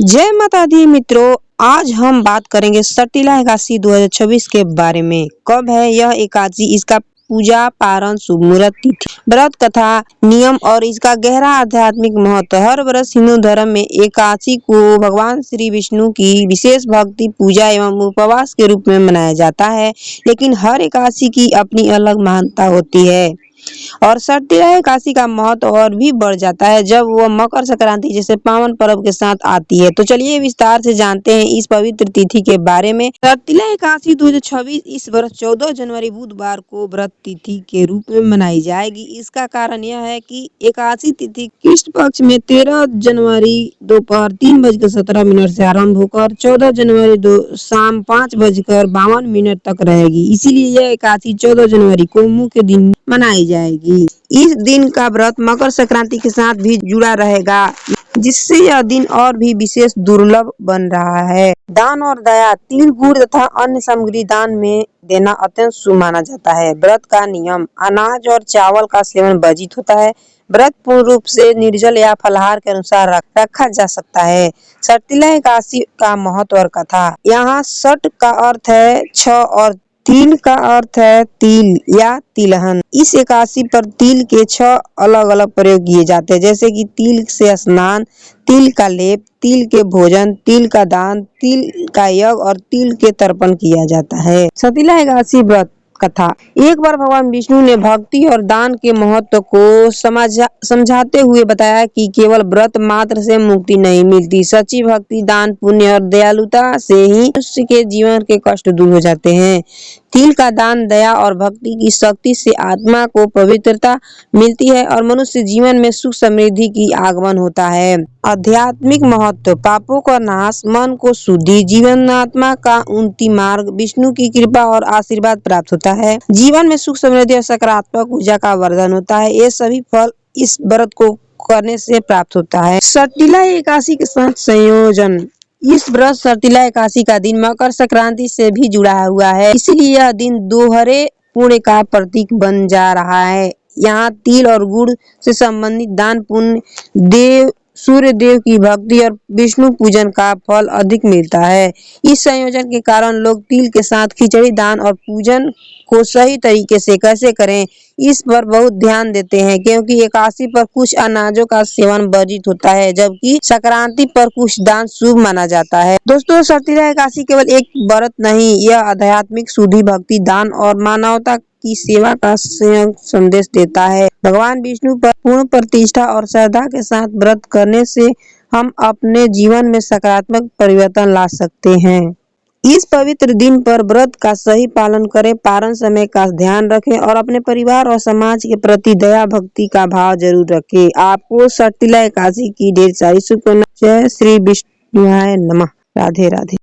जय माता दी मित्रों, आज हम बात करेंगे सटीला एकादशी 2026 के बारे में। कब है यह एकादशी, इसका पूजा, पारण, शुभ मुहूर्त, तिथि, व्रत कथा, नियम और इसका गहरा आध्यात्मिक महत्व। हर वर्ष हिंदू धर्म में एकादशी को भगवान श्री विष्णु की विशेष भक्ति, पूजा एवं उपवास के रूप में मनाया जाता है। लेकिन हर एकादशी की अपनी अलग महानता होती है और सटीला एकादशी का महत्व और भी बढ़ जाता है जब वह मकर संक्रांति जैसे पावन पर्व के साथ आती है। तो चलिए विस्तार से जानते हैं इस पवित्र तिथि के बारे में। सटीला एकादशी 2026 इस वर्ष 14 जनवरी बुधवार को व्रत तिथि के रूप में मनाई जाएगी। इसका कारण यह है कि एकादशी तिथि कृष्ण पक्ष में 13 जनवरी दोपहर 3:17 से आरंभ होकर 14 जनवरी शाम 5:52 तक रहेगी। इसीलिए यह एकादशी 14 जनवरी को मुख्य दिन मनाई जाएगी। इस दिन का व्रत मकर संक्रांति के साथ भी जुड़ा रहेगा, जिससे यह दिन और भी विशेष दुर्लभ बन रहा है। दान और दया, तिल, गुड़ तथा अन्य सामग्री दान में देना अत्यंत शुभ माना जाता है। व्रत का नियम, अनाज और चावल का सेवन वर्जित होता है। व्रत पूर्ण रूप से निर्जल या फलाहार के अनुसार रखा जा सकता है। सटीला एकादशी का महत्व और कथा। यहाँ सट का अर्थ है 6 और तिल का अर्थ है तिल या तिलहन। इस एकादशी पर तिल के 6 अलग अलग प्रयोग किए जाते हैं, जैसे कि तिल से स्नान, तिल का लेप, तिल के भोजन, तिल का दान, तिल का यज्ञ और तिल के तर्पण किया जाता है। सटीला एकादशी व्रत कथा। एक बार भगवान विष्णु ने भक्ति और दान के महत्व को समझाते हुए बताया कि केवल व्रत मात्र से मुक्ति नहीं मिलती, सच्ची भक्ति, दान, पुण्य और दयालुता से ही मनुष्य के जीवन के कष्ट दूर हो जाते हैं। तिल का दान, दया और भक्ति की शक्ति से आत्मा को पवित्रता मिलती है और मनुष्य जीवन में सुख समृद्धि की आगमन होता है। आध्यात्मिक महत्व, पापों का नाश, मन को शुद्धि, जीवन आत्मा का उन्नति मार्ग, विष्णु की कृपा और आशीर्वाद प्राप्त होता है। जीवन में सुख समृद्धि और सकारात्मक ऊर्जा का वर्धन होता है। ये सभी फल इस व्रत को करने से प्राप्त होता है। सटीला एकादशी के साथ संयोजन। इस व्रत सटीला एकादशी का दिन मकर संक्रांति से भी जुड़ा हुआ है, इसलिए यह दिन दोहरे पुण्य का प्रतीक बन जा रहा है। यहाँ तिल और गुड़ से संबंधित दान, पुण्य, देव, सूर्य देव की भक्ति और विष्णु पूजन का फल अधिक मिलता है। इस संयोजन के कारण लोग तिल के साथ खिचड़ी, दान और पूजन को सही तरीके से कैसे करें, इस पर बहुत ध्यान देते हैं, क्योंकि एकादशी पर कुछ अनाजों का सेवन वर्जित होता है, जबकि संक्रांति पर कुछ दान शुभ माना जाता है। दोस्तों, सटीला एकादशी केवल एक व्रत नहीं, यह आध्यात्मिक शुद्धि, भक्ति, दान और मानवता की सेवा का संदेश देता है। भगवान विष्णु पर पूर्ण प्रतिष्ठा और श्रद्धा के साथ व्रत करने से हम अपने जीवन में सकारात्मक परिवर्तन ला सकते हैं। इस पवित्र दिन पर व्रत का सही पालन करें, पारण समय का ध्यान रखें और अपने परिवार और समाज के प्रति दया भक्ति का भाव जरूर रखें। आपको सटीला एकादशी की ढेर सारी शुभकामनाएं। जय श्री विष्णुवाय नमः। राधे राधे।